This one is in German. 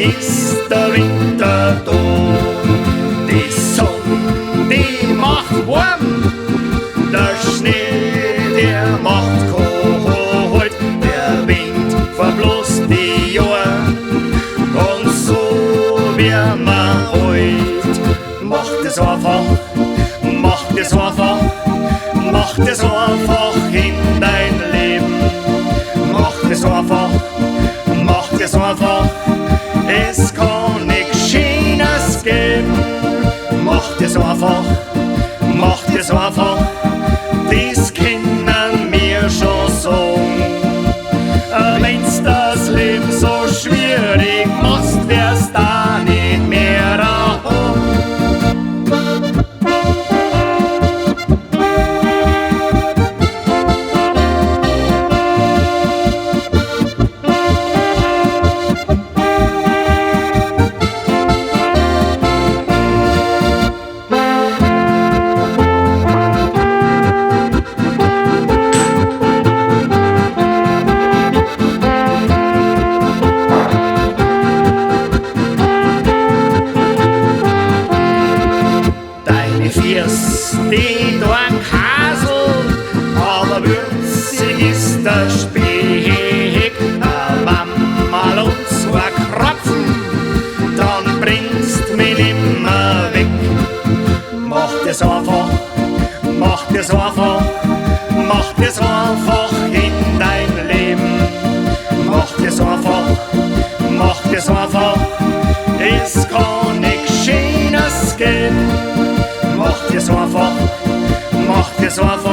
ist der Winter da. Die Sonne, die macht warm, der Schnee, der macht kalt, der Wind verblasst die Jahre und so wird man alt. Macht es einfach, macht es einfach, macht es einfach in dein Leben. Macht es einfach, macht es einfach, es kann nichts Schönes geben. Macht es einfach, macht es einfach, das können wir schon sagen. Wenn's das Leben so schwierig machst, wirst da nicht mehr haben. Die dorn Kasel, aber würzig ist der Speck. Wenn mal uns zwei Krapfen, dann bringst mich nimmer weg. Macht es einfach, macht es einfach, macht es einfach in dein Leben. Macht es einfach, macht es einfach, es kann nichts Schönes geben. Macht es einfach, macht es einfach.